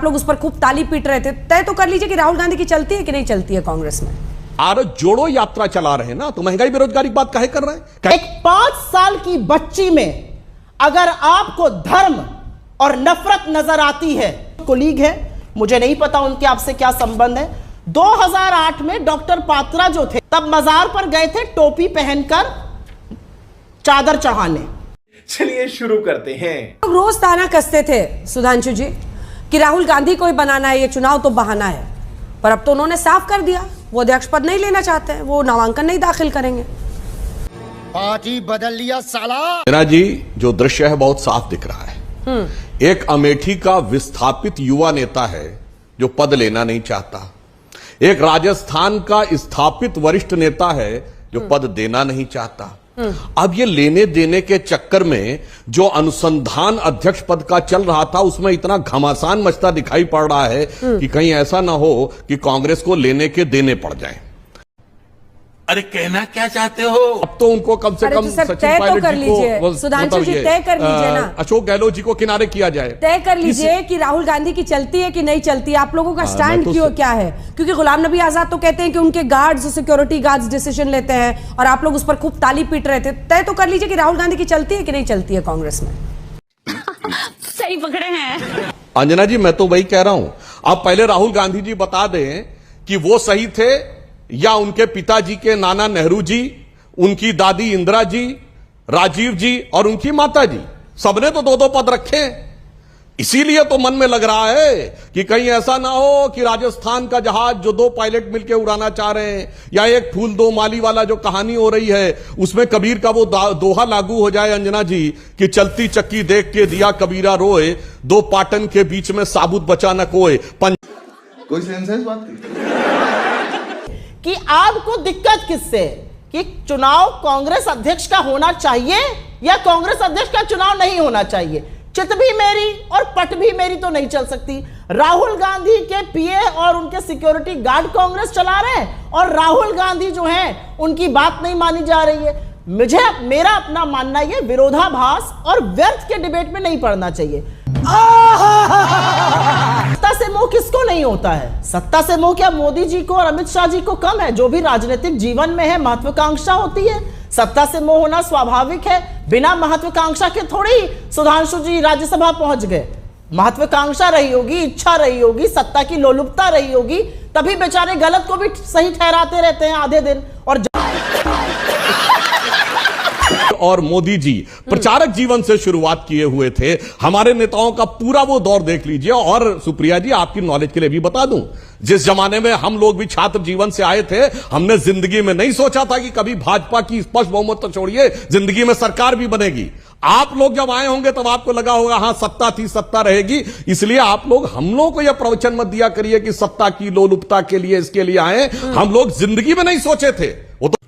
आप लोग उस पर खूब ताली पीट रहे थे। तय तो कर लीजिए कि राहुल गांधी की चलती है कि नहीं चलती है कांग्रेस में। भारत जोड़ो यात्रा चला रहे हैं ना, तो महंगाई बेरोजगारी की बात काहे कर रहे हैं? एक 5 साल की बच्ची में अगर आपको धर्म और नफरत नजर आती है, कोलीग है, मुझे नहीं पता उनके आपसे क्या संबंध है। 2008 में डॉक्टर पात्रा जो थे तब मजार पर गए थे टोपी पहनकर चादर चढ़ाने। चलिए शुरू करते हैं। रोज ताना कसते थे सुधांशु जी कि राहुल गांधी को ही बनाना है, ये चुनाव तो बहाना है, पर अब तो उन्होंने साफ कर दिया वो अध्यक्ष पद नहीं लेना चाहते हैं, वो नामांकन नहीं दाखिल करेंगे। पार्टी बदल लिया साला। मीना जी, जो दृश्य है बहुत साफ दिख रहा है। एक अमेठी का विस्थापित युवा नेता है जो पद लेना नहीं चाहता, एक राजस्थान का स्थापित वरिष्ठ नेता है जो पद देना नहीं चाहता। अब ये लेने देने के चक्कर में जो अनुसंधान अध्यक्ष पद का चल रहा था उसमें इतना घमासान मचता दिखाई पड़ रहा है कि कहीं ऐसा ना हो कि कांग्रेस को लेने के देने पड़ जाए। अरे कहना क्या चाहते हो? अब तो उनको कम से कम सचिन पायलट जी को, सुधांशु जी तय कर लीजिए ना, अशोक गहलोत जी को किनारे किया जाए। तय कर लीजिए कि राहुल गांधी की चलती है कि नहीं चलती। आप लोगों का स्टैंड क्यों क्या है? क्योंकि गुलाम नबी आजाद तो कहते हैं कि उनके गार्ड्स, सिक्योरिटी गार्ड्स डिसीजन लेते हैं और आप लोग उस पर खूब ताली पीट रहे थे। तय तो कर लीजिए कि राहुल गांधी की चलती है कि नहीं चलती है कांग्रेस में। सही पकड़े हैं अंजना जी, मैं तो वही कह रहा हूं। अब पहले राहुल गांधी जी बता दें कि वो सही थे या उनके पिताजी के नाना नेहरू जी, उनकी दादी इंदिरा जी, राजीव जी और उनकी माता जी, सबने तो 2-2 पद रखे। इसीलिए तो मन में लग रहा है कि कहीं ऐसा ना हो कि राजस्थान का जहाज जो 2 पायलट मिलकर उड़ाना चाह रहे हैं, या एक फूल 2 माली वाला जो कहानी हो रही है उसमें कबीर का वो दोहा लागू हो जाए अंजना जी कि चलती चक्की देख के दिया कबीरा रोए, 2 पाटन के बीच में साबुत बचा न कोई। कोई सेंस है इस बात की? कि आपको दिक्कत किससे है कि चुनाव कांग्रेस अध्यक्ष का होना चाहिए या कांग्रेस अध्यक्ष का चुनाव नहीं होना चाहिए? चित भी मेरी और पट भी मेरी तो नहीं चल सकती। राहुल गांधी के पीए और उनके सिक्योरिटी गार्ड कांग्रेस चला रहे हैं और राहुल गांधी जो हैं उनकी बात नहीं मानी जा रही है। मेरा अपना मानना यह विरोधाभास और व्यर्थ के डिबेट में नहीं पड़ना चाहिए। सत्ता से मोह किसको नहीं होता है? सत्ता से मोह क्या मोदी जी को और अमित शाह जी को कम है? जो भी राजनीतिक जीवन में है महत्वाकांक्षा होती है, सत्ता से मोह होना स्वाभाविक है। बिना महत्वाकांक्षा के थोड़ी सुधांशु जी राज्यसभा पहुंच गए। महत्वाकांक्षा रही होगी, इच्छा रही होगी, सत्ता की लोलुपता रही होगी, तभी बेचारे गलत को भी सही ठहराते रहते हैं आधे दिन। और मोदी जी प्रचारक जीवन से शुरुआत किए हुए थे। हमारे नेताओं का पूरा वो दौर देख लीजिए। और सुप्रिया जी, आपकी नॉलेज के लिए भी बता दूं, जिस जमाने में हम लोग भी छात्र जीवन से आए थे, हमने जिंदगी में नहीं सोचा था कि कभी भाजपा की स्पष्ट बहुमत तो छोड़िए, जिंदगी में सरकार भी बनेगी। आप लोग जब आए होंगे तब आपको लगा होगा हाँ सत्ता थी, सत्ता रहेगी। इसलिए आप लोग हम लोग को यह प्रवचन मत दिया करिए कि सत्ता की लोलुपता के लिए इसके लिए आए। हम लोग जिंदगी में नहीं सोचे थे वो तो।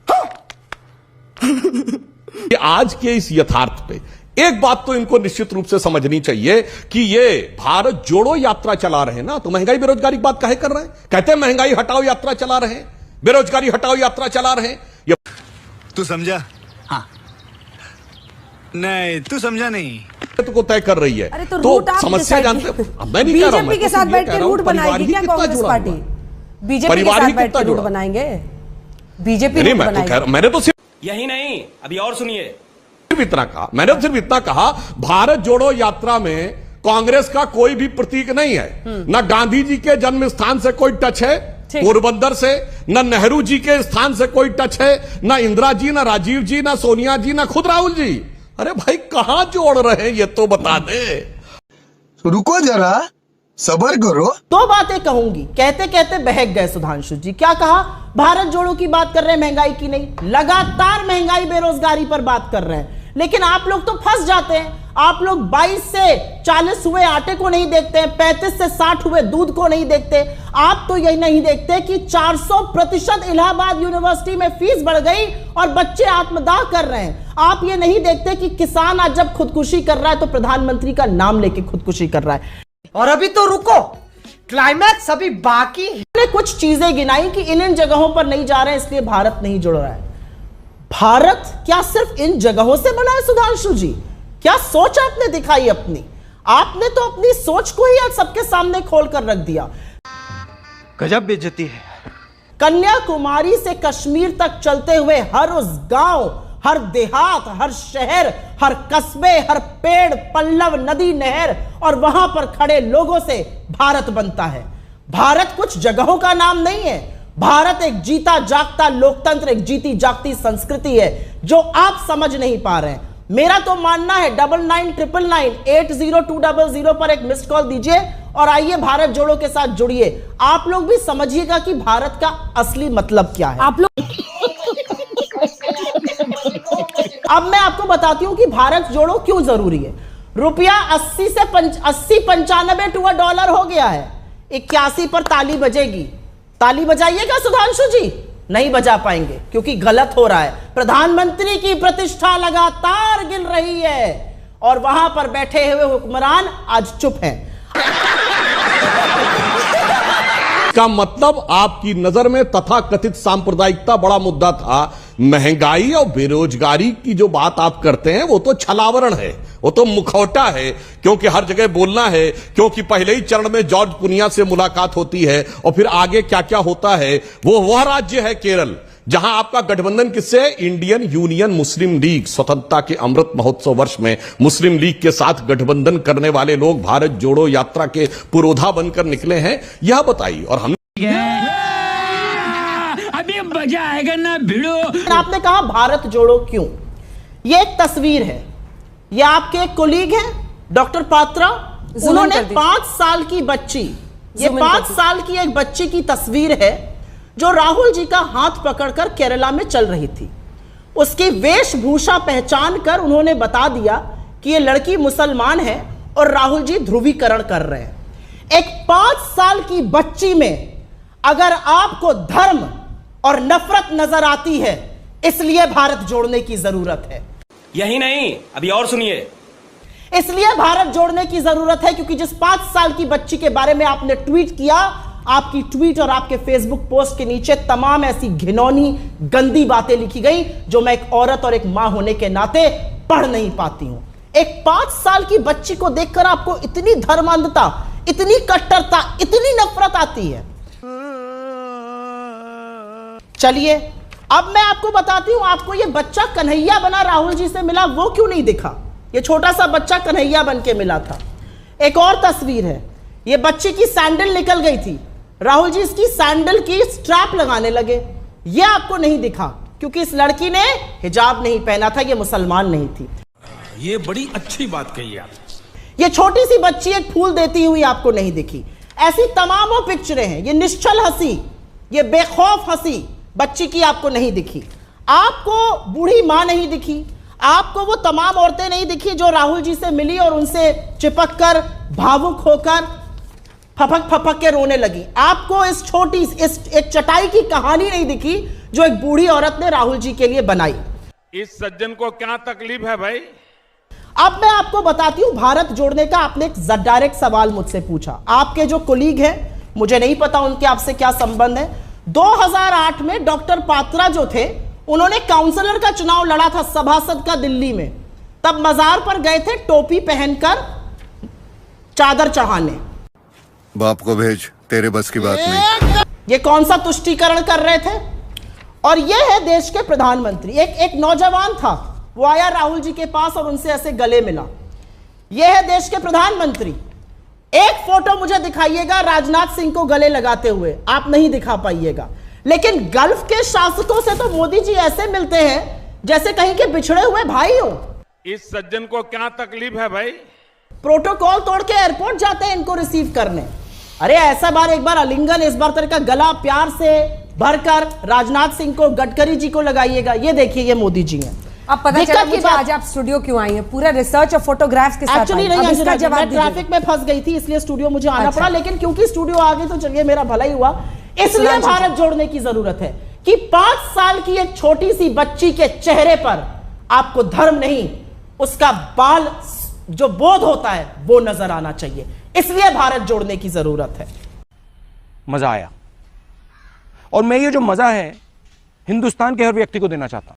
आज के इस यथार्थ पे एक बात तो इनको निश्चित रूप से समझनी चाहिए कि ये भारत जोड़ो यात्रा चला रहे हैं ना, तो महंगाई बेरोजगारी की बात काहे कर रहे हैं? कहते हैं महंगाई हटाओ यात्रा चला रहे हैं, बेरोजगारी हटाओ यात्रा चला रहे हैं। तू समझा? हाँ। नहीं, तू समझा नहीं। तो तय कर रही है। अरे तो समस्या जानते हो, मैं नहीं कह रहा हूं, बीजेपी के साथ बैठ के रूट बनाएगी क्या कांग्रेस पार्टी? बीजेपी के साथ बैठ के रूट बनाएंगे? बीजेपी नहीं, मैंने तो यही नहीं, अभी और सुनिए। सिर्फ इतना कहा, मैंने सिर्फ इतना कहा, भारत जोड़ो यात्रा में कांग्रेस का कोई भी प्रतीक नहीं है। न गांधी जी के जन्म स्थान से कोई टच है पोरबंदर से, न नेहरू जी के स्थान से कोई टच है, न इंदिरा जी, न राजीव जी, न सोनिया जी, न खुद राहुल जी। अरे भाई कहां जोड़ रहे हैं ये तो बता दे। रुको जरा, सबर करो। 2 बातें कहूंगी, कहते कहते बहक गए सुधांशु जी। क्या कहा? भारत जोड़ो की बात कर रहे हैं, महंगाई की नहीं। लगातार महंगाई बेरोजगारी पर बात कर रहे हैं, लेकिन आप लोग तो फंस जाते हैं। आप लोग 22 से 40 हुए आटे को नहीं देखते हैं, 35 से 60 हुए दूध को नहीं देखते। आप तो यही नहीं देखते कि 400% इलाहाबाद यूनिवर्सिटी में फीस बढ़ गई और बच्चे आत्मदाह कर रहे हैं। आप ये नहीं देखते कि किसान आज जब खुदकुशी कर रहा है तो प्रधानमंत्री का नाम लेके खुदकुशी कर रहा है। और अभी तो रुको, क्लाइमैक्स अभी बाकी है। कुछ चीजें गिनाई कि इन जगहों पर नहीं जा रहे हैं इसलिए भारत नहीं जुड़ रहा है। भारत क्या सिर्फ इन जगहों से बना है सुधांशु जी? क्या सोच आपने दिखाई अपनी? आपने तो अपनी सोच को ही आज सबके सामने खोल कर रख दिया। गजब बेइज्जती है। कन्याकुमारी से कश्मीर तक चलते हुए हर उस गांव, हर देहात, हर शहर, हर कस्बे, हर पेड़, पल्लव, नदी, नहर और वहां पर खड़े लोगों से भारत बनता है। भारत कुछ जगहों का नाम नहीं है। भारत एक जीता जागता लोकतंत्र, एक जीती जागती संस्कृति है जो आप समझ नहीं पा रहे हैं। मेरा तो मानना है 9999980200 पर एक मिस्ड कॉल दीजिए और आइए भारत जोड़ो के साथ जुड़िए। आप लोग भी समझिएगा कि भारत का असली मतलब क्या है। आप लोग अब मैं आपको बताती हूं कि भारत जोड़ो क्यों जरूरी है। रुपया 80 से 95 टू $1 हो गया है। 81 पर ताली बजेगी। ताली बजाइएगा सुधांशु जी? नहीं बजा पाएंगे क्योंकि गलत हो रहा है। प्रधानमंत्री की प्रतिष्ठा लगातार गिर रही है और वहां पर बैठे हुए हुक्मरान आज चुप हैं। का मतलब आपकी नजर में तथाकथित सांप्रदायिकता बड़ा मुद्दा था। महंगाई और बेरोजगारी की जो बात आप करते हैं वो तो छलावरण है, वो तो मुखौटा है, क्योंकि हर जगह बोलना है, क्योंकि पहले ही चरण में जॉर्ज पुनिया से मुलाकात होती है और फिर आगे क्या क्या होता है। वो वह राज्य है केरल जहां आपका गठबंधन किससे है? इंडियन यूनियन मुस्लिम लीग। स्वतंत्रता के अमृत महोत्सव वर्ष में मुस्लिम लीग के साथ गठबंधन करने वाले लोग भारत जोड़ो यात्रा के पुरोधा बनकर निकले हैं। यह बताइए। और हम अभी मजा आएगा ना भिड़ो। आपने कहा भारत जोड़ो क्यों? ये एक तस्वीर है। ये आपके एक कोलीग हैं डॉक्टर पात्रा, उन्होंने 5 साल की बच्ची, ये 5 साल की एक बच्ची की तस्वीर है जो राहुल जी का हाथ पकड़कर केरला में चल रही थी। उसकी वेशभूषा पहचान कर उन्होंने बता दिया कि ये लड़की मुसलमान है और राहुल जी ध्रुवीकरण कर रहे हैं। एक 5 साल की बच्ची में अगर आपको धर्म और नफरत नजर आती है, इसलिए भारत जोड़ने की जरूरत है। यही नहीं, अभी और सुनिए। इसलिए भारत जोड़ने की जरूरत है क्योंकि जिस 5 साल की बच्ची के बारे में आपने ट्वीट किया, आपकी ट्वीट और आपके फेसबुक पोस्ट के नीचे तमाम ऐसी घिनौनी गंदी बातें लिखी गई जो मैं एक औरत और एक मां होने के नाते पढ़ नहीं पाती हूं। एक 5 साल की बच्ची को देखकर आपको इतनी धर्मांधता, इतनी कट्टरता, इतनी नफरत आती है। चलिए अब मैं आपको बताती हूं, आपको यह बच्चा कन्हैया बना राहुल जी से मिला, वो क्यों नहीं दिखा? यह छोटा सा बच्चा कन्हैया बन के मिला था। एक और तस्वीर है, यह बच्ची की सैंडल निकल गई थी, राहुल जी इसकी सैंडल की स्ट्रैप लगाने लगे। यह आपको नहीं दिखा क्योंकि इस लड़की ने हिजाब नहीं पहना था, यह मुसलमान नहीं थी। ये बड़ी अच्छी बात कही आप। ये छोटी सी बच्ची एक फूल देती हुई आपको नहीं दिखी। ऐसी तमामों पिक्चरें हैं। ये निश्चल हंसी, ये बेखौफ हंसी बच्ची की आपको नहीं दिखी। आपको बूढ़ी मां नहीं दिखी, आपको वो तमाम औरतें नहीं दिखी जो राहुल जी से मिली और उनसे चिपक कर भावुक होकर फपक फपक के रोने लगी। आपको इस छोटी इस एक चटाई की कहानी नहीं दिखी जो एक बूढ़ी औरत ने राहुल जी के लिए बनाई। इस सज्जन को क्या तकलीफ है भाई? अब मैं आपको बताती हूं भारत जोड़ने का। आपने एक डायरेक्ट सवाल मुझसे पूछा। आपके जो कोलीग हैं, मुझे नहीं पता उनके आपसे क्या संबंध है, 2008 में डॉक्टर पात्रा जो थे, उन्होंने काउंसलर का चुनाव लड़ा था सभासद का दिल्ली में। तब मजार पर गए थे टोपी पहनकर चादर चढ़ाने। बाप को भेज, तेरे बस की बात नहीं। ये कौन सा तुष्टीकरण कर रहे थे? और ये है देश के प्रधानमंत्री। एक नौजवान था, वो आया राहुल जी के पास और उनसे ऐसे गले मिला। ये है देश के प्रधानमंत्री। एक फोटो मुझे दिखाइएगा राजनाथ सिंह को गले लगाते हुए, आप नहीं दिखा पाइएगा। लेकिन गल्फ के शासकों से तो मोदी जी ऐसे मिलते हैं जैसे कहीं के बिछड़े हुए भाई हो। इस सज्जन को क्या तकलीफ है भाई? प्रोटोकॉल तोड़ के एयरपोर्ट जाते हैं इनको रिसीव करने। अरे ऐसा बार एक बार आलिंगन, इस बार तरह का गला प्यार से भरकर राजनाथ सिंह को, गडकरी जी को लगाइएगा। ये देखिए, ये मोदी जी हैं। अब पता चला मुझे आज आप स्टूडियो क्यों आई हैं, पूरा रिसर्च और फोटोग्राफ्स के साथ। एक्चुअली नहीं, इसका जवाब ट्रैफिक में फंस गई थी इसलिए स्टूडियो मुझे आना पड़ा, लेकिन क्योंकि स्टूडियो आ गई तो चलिए मेरा भला ही हुआ। इसलिए भारत जोड़ने की जरूरत है कि 5 साल की एक छोटी सी बच्ची के चेहरे पर आपको धर्म नहीं, उसका बाल जो बोध होता है वो नजर आना चाहिए। इसलिए भारत जोड़ने की जरूरत है। मजा आया और मैं ये जो मजा है हिंदुस्तान के हर व्यक्ति को देना चाहता हूं।